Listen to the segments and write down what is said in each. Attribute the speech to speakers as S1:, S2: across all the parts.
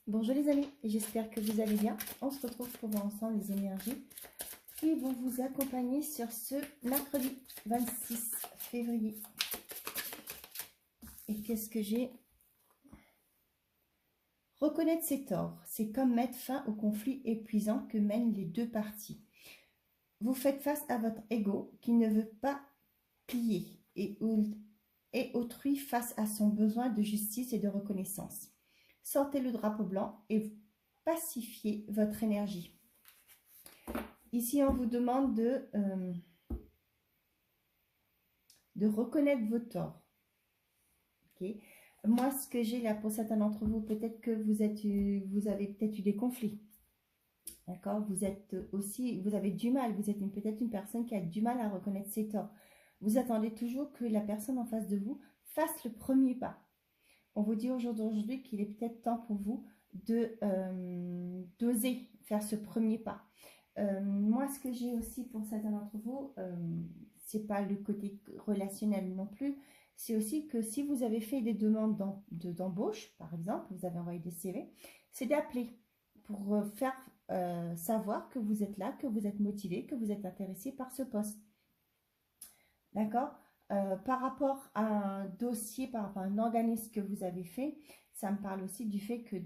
S1: Bonjour les amis, j'espère que vous allez bien. On se retrouve pour voir ensemble les énergies qui vont vous accompagner sur ce mercredi 26 février. Et qu'est-ce que j'ai? Reconnaître ses torts, c'est comme mettre fin au conflit épuisant que mènent les deux parties. Vous faites face à votre ego qui ne veut pas plier et autrui face à son besoin de justice et de reconnaissance. Sortez le drapeau blanc et pacifiez votre énergie. Ici, on vous demande de reconnaître vos torts. Okay. Moi, ce que j'ai là pour certains d'entre vous, peut-être que vous avez peut-être eu des conflits. D'accord? Vous avez du mal. Vous êtes peut-être une personne qui a du mal à reconnaître ses torts. Vous attendez toujours que la personne en face de vous fasse le premier pas. On vous dit aujourd'hui qu'il est peut-être temps pour vous d'oser faire ce premier pas. Moi, ce que j'ai aussi pour certains d'entre vous, c'est pas le côté relationnel non plus. C'est aussi que si vous avez fait des demandes d'embauche, par exemple, vous avez envoyé des CV, c'est d'appeler pour faire savoir que vous êtes là, que vous êtes motivé, que vous êtes intéressé par ce poste. D'accord ? Par rapport à un dossier, par rapport à un organisme que vous avez fait, ça me parle aussi du fait que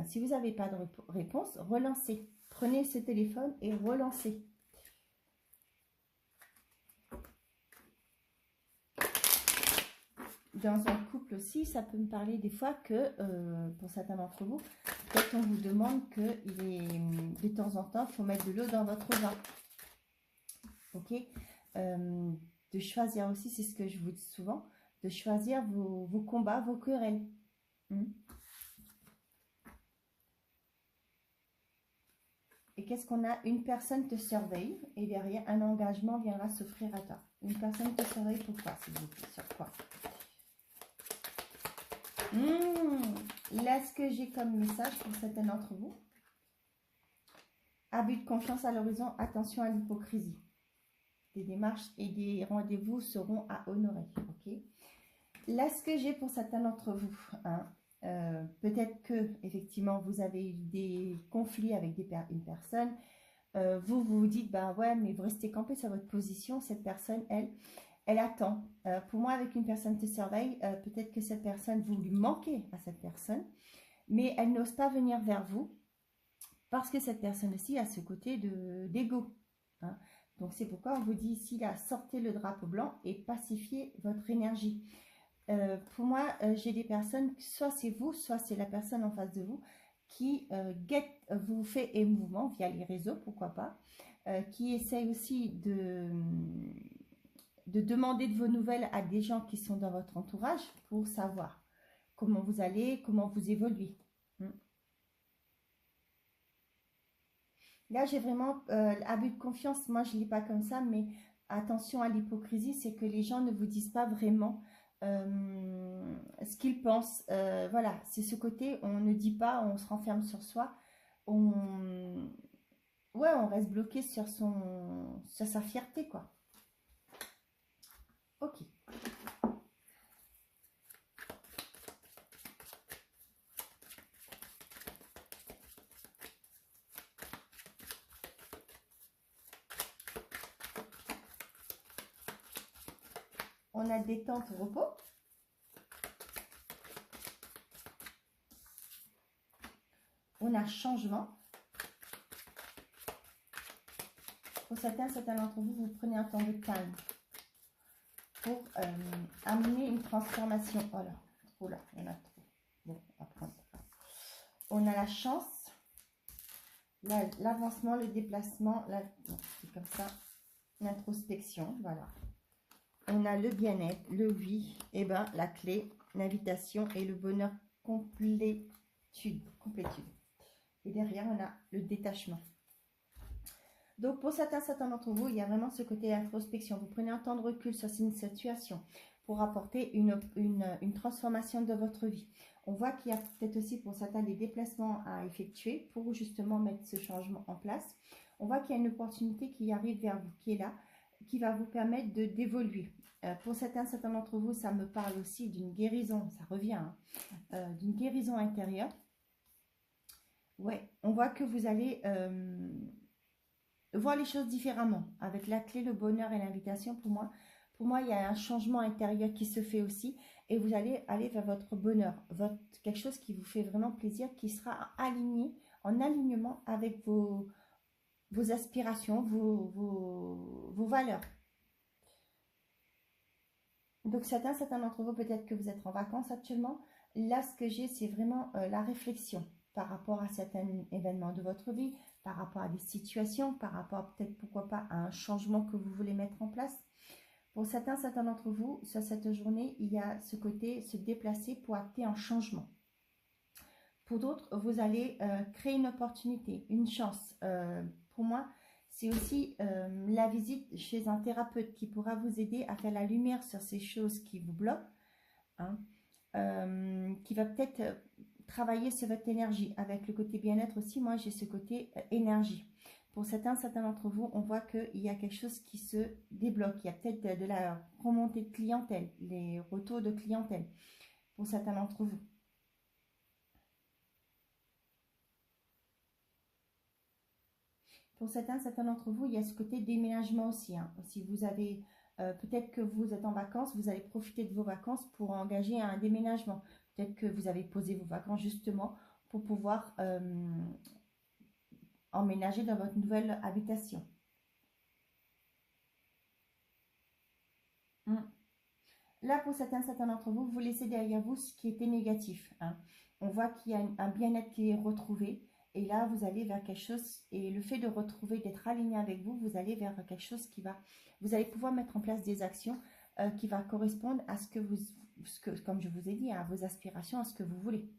S1: si vous n'avez pas de réponse, relancez. Prenez ce téléphone et relancez. Dans un couple aussi, ça peut me parler des fois que, pour certains d'entre vous, peut-être on vous demande que de temps en temps, il faut mettre de l'eau dans votre vin. Ok ? De choisir aussi, c'est ce que je vous dis souvent, de choisir vos combats, vos querelles. Et qu'est-ce qu'on a? Une personne te surveille et derrière, un engagement viendra s'offrir à toi. Une personne te surveille, pourquoi, s'il vous plaît? Sur quoi? Là, ce que j'ai comme message pour certains d'entre vous, abus de confiance à l'horizon, attention à l'hypocrisie. Des démarches et des rendez-vous seront à honorer. Ok. Là, ce que j'ai pour certains d'entre vous, peut-être que effectivement vous avez eu des conflits avec une personne. Vous vous dites, bah ouais, mais vous restez campé sur votre position. Cette personne, elle attend. Pour moi, avec une personne te surveille, peut-être que cette personne, vous lui manquez à cette personne, mais elle n'ose pas venir vers vous parce que cette personne aussi a ce côté d'ego. Donc, c'est pourquoi on vous dit ici, là, sortez le drapeau blanc et pacifiez votre énergie. Pour moi, j'ai des personnes, soit c'est vous, soit c'est la personne en face de vous, qui vous fait émouvement via les réseaux, pourquoi pas, qui essaye aussi de demander de vos nouvelles à des gens qui sont dans votre entourage pour savoir comment vous allez, comment vous évoluez. Là, j'ai vraiment abus de confiance. Moi, je ne lis pas comme ça, mais attention à l'hypocrisie, c'est que les gens ne vous disent pas vraiment ce qu'ils pensent. Voilà, c'est ce côté, on ne dit pas, on se renferme sur soi. On reste bloqué sur sa fierté, quoi. Ok. On a détente, repos. On a changement. Pour certains d'entre vous, vous prenez un temps de calme pour amener une transformation. Oh là, trop là, il y en a trop. Bon, on va prendre. On a la chance, l'avancement, le déplacement, c'est comme ça, l'introspection, voilà. On a le bien-être, le oui, et la clé, l'invitation et le bonheur, complétude. Et derrière, on a le détachement. Donc, pour certains d'entre vous, il y a vraiment ce côté introspection. Vous prenez un temps de recul sur une situation pour apporter une transformation de votre vie. On voit qu'il y a peut-être aussi pour certains des déplacements à effectuer pour justement mettre ce changement en place. On voit qu'il y a une opportunité qui arrive vers vous, qui est là, qui va vous permettre d'évoluer. Pour certains d'entre vous, ça me parle aussi d'une guérison, ça revient, d'une guérison intérieure. Ouais, on voit que vous allez voir les choses différemment. Avec la clé, le bonheur et l'invitation, pour moi, il y a un changement intérieur qui se fait aussi. Et vous allez aller vers votre bonheur, quelque chose qui vous fait vraiment plaisir, qui sera aligné, en alignement avec vos aspirations, vos valeurs. Donc certains d'entre vous, peut-être que vous êtes en vacances actuellement. Là, ce que j'ai, c'est vraiment la réflexion par rapport à certains événements de votre vie, par rapport à des situations, par rapport peut-être, pourquoi pas, à un changement que vous voulez mettre en place. Pour certains d'entre vous, sur cette journée, il y a ce côté se déplacer pour acter un changement. Pour d'autres, vous allez créer une opportunité, une chance. Pour moi, c'est aussi la visite chez un thérapeute qui pourra vous aider à faire la lumière sur ces choses qui vous bloquent, hein, qui va peut-être travailler sur votre énergie. Avec le côté bien-être aussi, moi j'ai ce côté énergie. Pour certains d'entre vous, on voit qu'il y a quelque chose qui se débloque. Il y a peut-être de la remontée de clientèle, les retours de clientèle pour certains d'entre vous. Pour certains d'entre vous, il y a ce côté déménagement aussi, hein. Si vous avez, peut-être que vous êtes en vacances, vous allez profiter de vos vacances pour engager un déménagement. Peut-être que vous avez posé vos vacances justement pour pouvoir emménager dans votre nouvelle habitation. Mm. Là, pour certains d'entre vous, vous laissez derrière vous ce qui était négatif, hein. On voit qu'il y a un bien-être qui est retrouvé. Et là, vous allez vers quelque chose, et le fait de retrouver, d'être aligné avec vous, vous allez vers quelque chose qui va, vous allez pouvoir mettre en place des actions qui va correspondre à ce que vous, comme je vous ai dit, à vos aspirations, à ce que vous voulez.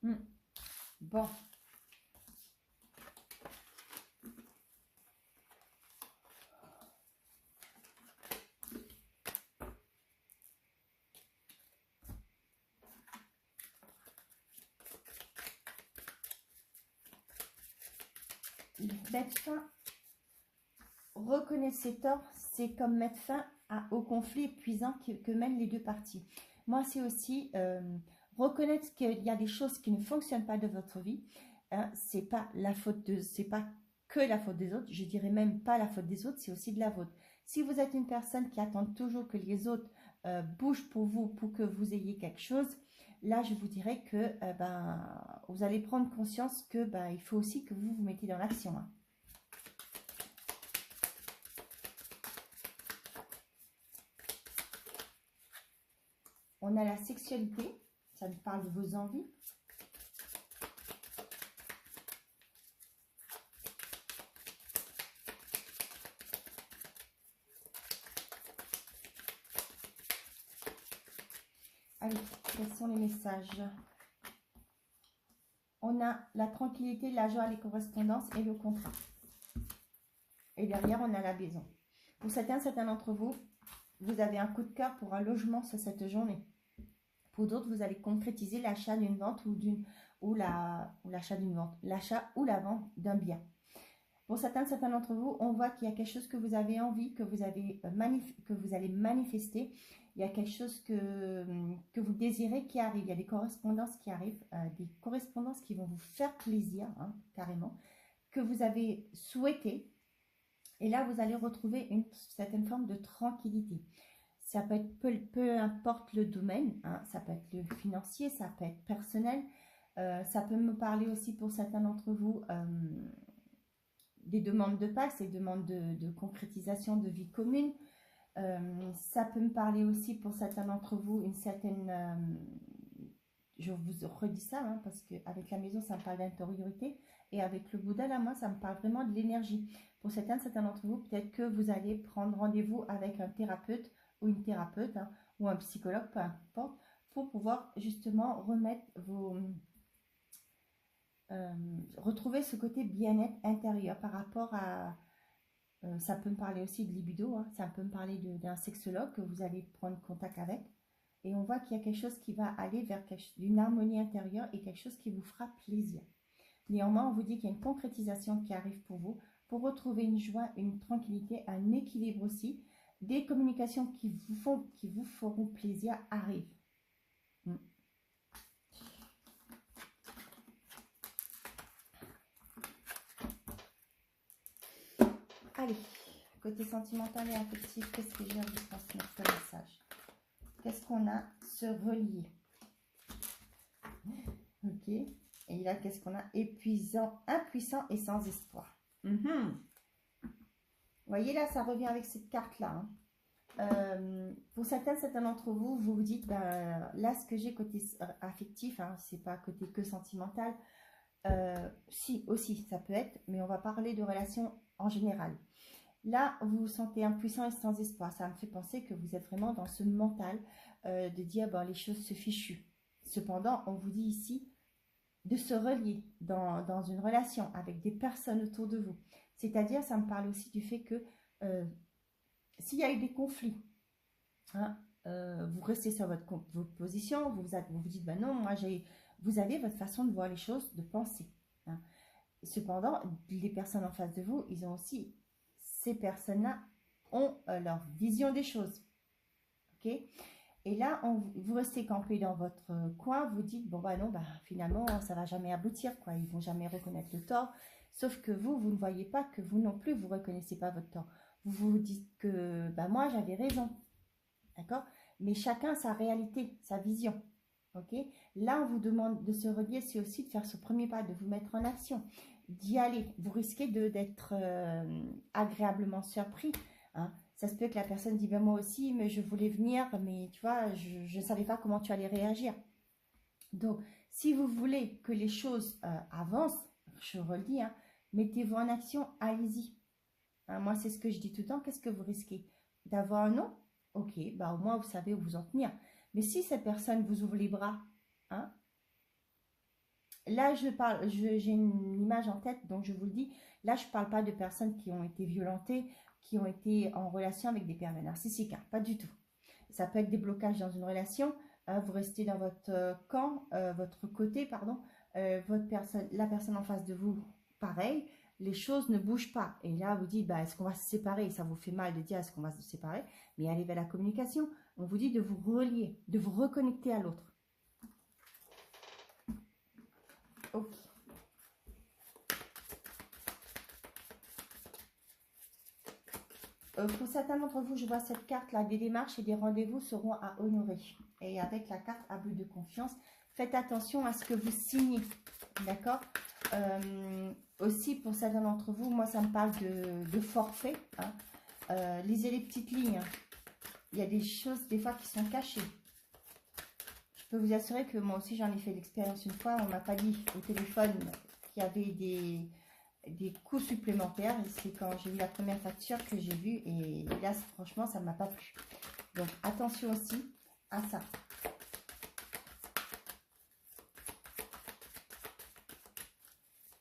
S1: Mm. Bon. Mettre fin, reconnaître ses torts, c'est comme mettre fin au conflit épuisant que mènent les deux parties. Moi, c'est aussi reconnaître qu'il y a des choses qui ne fonctionnent pas de votre vie. Hein, c'est pas c'est pas que la faute des autres. Je dirais même pas la faute des autres, c'est aussi de la vôtre. Si vous êtes une personne qui attend toujours que les autres bougent pour vous, pour que vous ayez quelque chose, là, je vous dirais que vous allez prendre conscience que il faut aussi que vous vous mettez dans l'action, hein. On a la sexualité, ça nous parle de vos envies. Allez, quels sont les messages? On a la tranquillité, la joie, les correspondances et le contrat. Et derrière, on a la maison. Pour certains d'entre vous, vous avez un coup de cœur pour un logement sur cette journée. Pour d'autres, vous allez concrétiser l'achat d'une vente ou l'achat d'une vente, l'achat ou la vente d'un bien. Pour certains d'entre vous, on voit qu'il y a quelque chose que vous avez envie, que vous allez manifester. Il y a quelque chose que vous désirez qui arrive. Il y a des correspondances qui arrivent, des correspondances qui vont vous faire plaisir, hein, carrément, que vous avez souhaité. Et là, vous allez retrouver une certaine forme de tranquillité. Ça peut être peu importe le domaine, hein, ça peut être le financier, ça peut être personnel. Ça peut me parler aussi pour certains d'entre vous des demandes de Pâques, des demandes de concrétisation de vie commune. Ça peut me parler aussi pour certains d'entre vous une certaine, je vous redis ça, hein, parce qu'avec la maison ça me parle d'intériorité, et avec le Bouddha là, moi ça me parle vraiment de l'énergie. Pour certains d'entre vous, peut-être que vous allez prendre rendez-vous avec un thérapeute ou une thérapeute, hein, ou un psychologue, peu importe, pour pouvoir justement remettre retrouver ce côté bien-être intérieur par rapport à ça peut me parler aussi de libido, hein, ça peut me parler d'un sexologue que vous allez prendre contact avec. Et on voit qu'il y a quelque chose qui va aller vers une harmonie intérieure et quelque chose qui vous fera plaisir. Néanmoins, on vous dit qu'il y a une concrétisation qui arrive pour vous, pour retrouver une joie, une tranquillité, un équilibre aussi. Des communications qui vous feront plaisir arrivent. Allez, côté sentimental et affectif, qu'est-ce que j'ai à vous transmettre comme message? Qu'est-ce qu'on a? Se relier. Ok. Et là, qu'est-ce qu'on a? Épuisant, impuissant et sans espoir. Vous voyez, là, ça revient avec cette carte-là. Pour certains d'entre vous, vous vous dites, ben, là, ce que j'ai côté affectif, hein, c'est pas côté que sentimental. Si, aussi, ça peut être, mais on va parler de relations en général. Là, vous vous sentez impuissant et sans espoir. Ça me fait penser que vous êtes vraiment dans ce mental de dire, bon, les choses se fichuent. Cependant, on vous dit ici de se relier dans une relation avec des personnes autour de vous. C'est-à-dire, ça me parle aussi du fait que s'il y a eu des conflits, hein, vous restez sur votre position, vous vous dites, ben non, moi vous avez votre façon de voir les choses, de penser. Hein. Cependant, les personnes en face de vous, ils ont aussi, ces personnes-là ont leur vision des choses. Ok? Et là, vous restez campé dans votre coin, vous dites, bon bah non, bah, finalement, ça va jamais aboutir, quoi. Ils vont jamais reconnaître le tort. Sauf que vous ne voyez pas que vous non plus, vous ne reconnaissez pas votre tort. Vous vous dites que, bah moi, j'avais raison. D'accord? Mais chacun sa réalité, sa vision. Ok? Là, on vous demande de se relier, c'est aussi de faire ce premier pas, de vous mettre en action, d'y aller. Vous risquez d'être agréablement surpris. Hein. Ça se peut que la personne dit, ben moi aussi, mais je voulais venir, mais tu vois, je ne savais pas comment tu allais réagir. Donc, si vous voulez que les choses avancent, je redis, hein, mettez-vous en action, allez-y. Hein, moi, c'est ce que je dis tout le temps. Qu'est-ce que vous risquez? D'avoir un non? Ok, bah au moins vous savez où vous en tenir. Mais si cette personne vous ouvre les bras, hein, là j'ai une image en tête, donc je vous le dis. Là, je ne parle pas de personnes qui ont été violentées, qui ont été en relation avec des pervers narcissiques, hein, pas du tout. Ça peut être des blocages dans une relation. Vous restez dans votre camp, votre côté, pardon. La personne en face de vous, pareil. Les choses ne bougent pas. Et là, vous dites, bah, est-ce qu'on va se séparer? Ça vous fait mal de dire, est-ce qu'on va se séparer? Mais allez vers la communication. On vous dit de vous relier, de vous reconnecter à l'autre. Ok. Pour certains d'entre vous, je vois cette carte-là, des démarches et des rendez-vous seront à honorer. Et avec la carte abus de confiance, faites attention à ce que vous signez. D'accord? Aussi, pour certains d'entre vous, moi, ça me parle de forfait. Hein. Lisez les petites lignes. Hein. Il y a des choses, des fois, qui sont cachées. Je peux vous assurer que moi aussi, j'en ai fait l'expérience une fois. On ne m'a pas dit au téléphone qu'il y avait des coûts supplémentaires. Et c'est quand j'ai vu la première facture que j'ai vue. Et là, franchement, ça ne m'a pas plu. Donc, attention aussi à ça.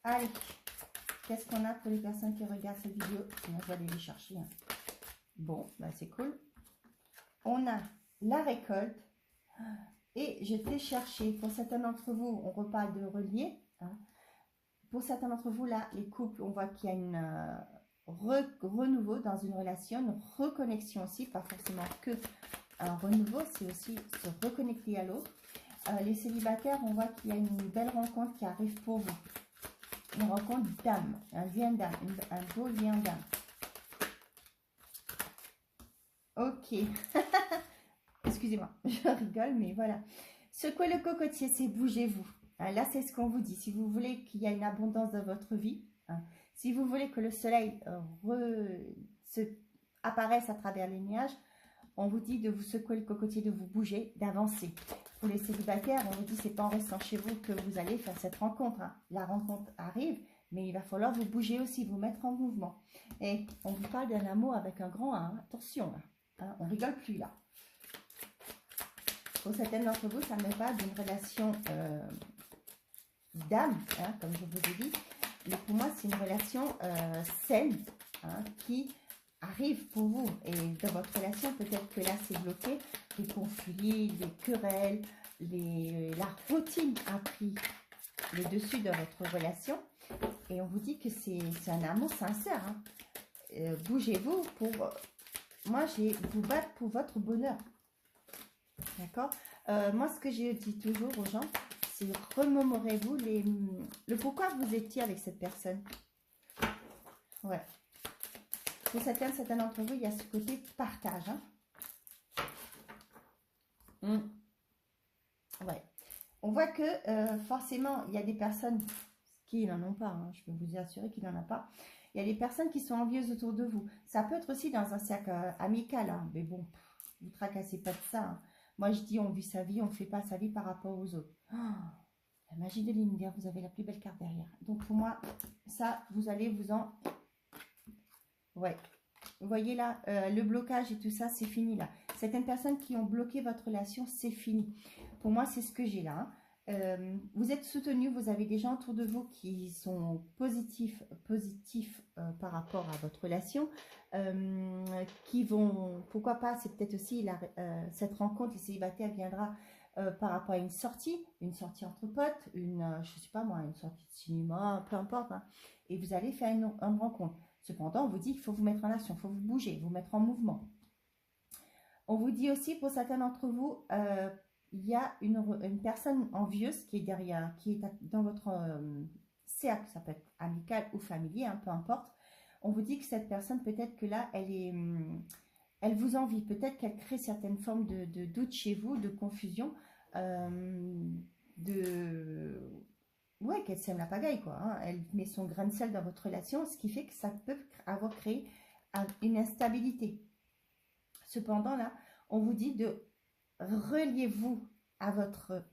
S1: Allez, qu'est-ce qu'on a pour les personnes qui regardent cette vidéo? Sinon, je vais aller les chercher. Hein. Bon, bah c'est cool. On a la récolte. Et je t'ai cherché. Pour certains d'entre vous, on reparle de relier. Hein. Pour certains d'entre vous, là, les couples, on voit qu'il y a une renouveau dans une relation, une reconnexion aussi, pas forcément que un renouveau, c'est aussi se reconnecter à l'autre. Les célibataires, on voit qu'il y a une belle rencontre qui arrive pour vous. Une rencontre d'âme, un lien d'âme, un beau lien d'âme. Ok. Excusez-moi, je rigole, mais voilà. Secouez le cocotier, c'est bougez-vous. Hein, là, c'est ce qu'on vous dit. Si vous voulez qu'il y ait une abondance dans votre vie, hein, si vous voulez que le soleil apparaisse à travers les nuages, on vous dit de vous secouer le cocotier, de vous bouger, d'avancer. Pour les célibataires, on vous dit c'est pas en restant chez vous que vous allez faire cette rencontre. Hein. La rencontre arrive, mais il va falloir vous bouger aussi, vous mettre en mouvement. Et on vous parle d'un amour avec un grand A. Hein. Attention, là. Hein, on rigole plus là. Pour certaines d'entre vous, ça ne pas d'une relation d'âme, hein, comme je vous ai dit. Mais pour moi, c'est une relation saine hein, qui arrive pour vous. Et dans votre relation, peut-être que là, c'est bloqué. Les conflits, les querelles, la routine a pris le dessus de votre relation. Et on vous dit que c'est un amour sincère. Hein. Bougez-vous pour... moi, vous battre pour votre bonheur. D'accord? Moi, ce que je dis toujours aux gens, c'est remémorez-vous le pourquoi vous étiez avec cette personne. Ouais. pour certains d'entre vous, il y a ce côté partage. Ouais. On voit que forcément, il y a des personnes qui n'en ont pas. Hein, je peux vous assurer qu'il n'en a pas. Il y a des personnes qui sont envieuses autour de vous. Ça peut être aussi dans un cercle amical. Hein, mais bon, vous ne tracassez pas de ça. Hein. Moi, je dis, on vit sa vie, on ne fait pas sa vie par rapport aux autres. Oh, la magie de l'univers, vous avez la plus belle carte derrière. Donc, pour moi, ça, vous allez vous en... Ouais. Vous voyez là, le blocage et tout ça, c'est fini là. Certaines personnes qui ont bloqué votre relation, c'est fini. Pour moi, c'est ce que j'ai là. Hein. Vous êtes soutenu, vous avez des gens autour de vous qui sont positifs par rapport à votre relation, qui vont, pourquoi pas, c'est peut-être aussi cette rencontre, les célibataires viendra par rapport à une sortie entre potes, je sais pas moi, une sortie de cinéma, peu importe, hein, et vous allez faire une rencontre. Cependant, on vous dit qu'il faut vous mettre en action, il faut vous bouger, vous mettre en mouvement. On vous dit aussi, pour certains d'entre vous, il y a une personne envieuse qui est derrière, qui est dans votre cercle, ça peut être amical ou familier, hein, peu importe. On vous dit que cette personne, peut-être que là, elle vous envie, peut-être qu'elle crée certaines formes de doute chez vous, de confusion, ouais, qu'elle sème la pagaille, quoi. Hein. Elle met son grain de sel dans votre relation, ce qui fait que ça peut avoir créé une instabilité. Cependant, là, on vous dit de reliez-vous à votre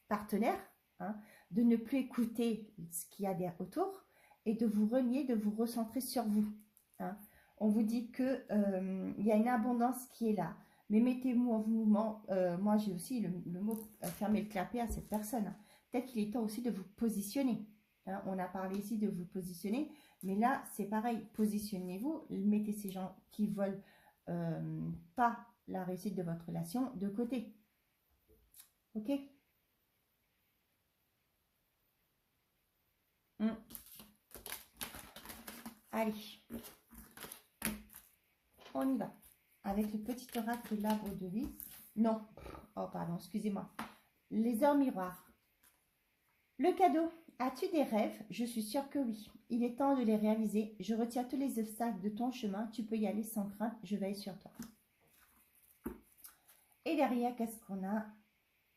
S1: partenaire, hein, de ne plus écouter ce qu'il y a autour et de vous relier, de vous recentrer sur vous. Hein. On vous dit qu'il y a une abondance qui est là. Mais mettez-vous en mouvement. Moi, j'ai aussi le mot fermer le clapet à cette personne. Peut-être qu'il est temps aussi de vous positionner. Hein. On a parlé ici de vous positionner. Mais là, c'est pareil. Positionnez-vous. Mettez ces gens qui veulent pas la réussite de votre relation de côté. Ok? Allez. On y va. Avec le petit oracle de l'arbre de vie. Non. Oh, pardon, excusez-moi. Les heures miroirs. Le cadeau. As-tu des rêves? Je suis sûre que oui. Il est temps de les réaliser. Je retire tous les obstacles de ton chemin. Tu peux y aller sans crainte. Je veille sur toi. Et derrière, qu'est-ce qu'on a?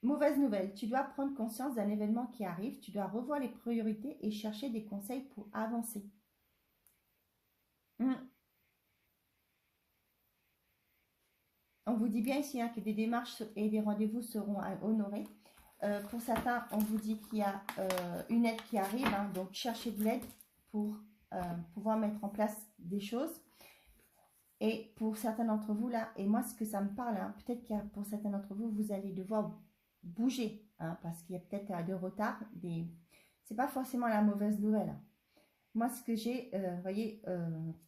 S1: Mauvaise nouvelle. Tu dois prendre conscience d'un événement qui arrive. Tu dois revoir les priorités et chercher des conseils pour avancer. On vous dit bien ici hein, que des démarches et des rendez-vous seront honorés. Pour certains, on vous dit qu'il y a une aide qui arrive. Hein, donc, cherchez de l'aide pour pouvoir mettre en place des choses. Et pour certains d'entre vous, là, et moi, ce que ça me parle, hein, peut-être que pour certains d'entre vous, vous allez devoir bouger. Hein, parce qu'il y a peut-être de retard. C'est pas forcément la mauvaise nouvelle. Hein. Moi, ce que j'ai, vous voyez,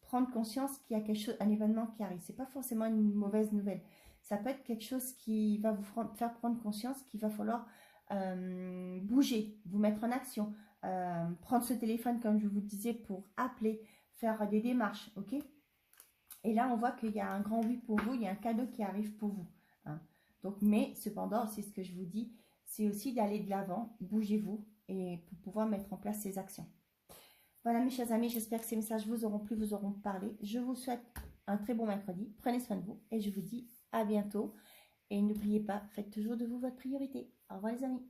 S1: prendre conscience qu'il y a quelque chose, un événement qui arrive. C'est pas forcément une mauvaise nouvelle. Ça peut être quelque chose qui va vous faire prendre conscience qu'il va falloir bouger, vous mettre en action, prendre ce téléphone, comme je vous disais, pour appeler, faire des démarches, ok? Et là, on voit qu'il y a un grand oui pour vous, il y a un cadeau qui arrive pour vous. Hein. Donc, mais cependant, c'est ce que je vous dis, c'est aussi d'aller de l'avant, bougez-vous, et pour pouvoir mettre en place ces actions. Voilà mes chers amis, j'espère que ces messages vous auront plu, vous auront parlé. Je vous souhaite un très bon mercredi. Prenez soin de vous et je vous dis à bientôt. Et n'oubliez pas, faites toujours de vous votre priorité. Au revoir les amis.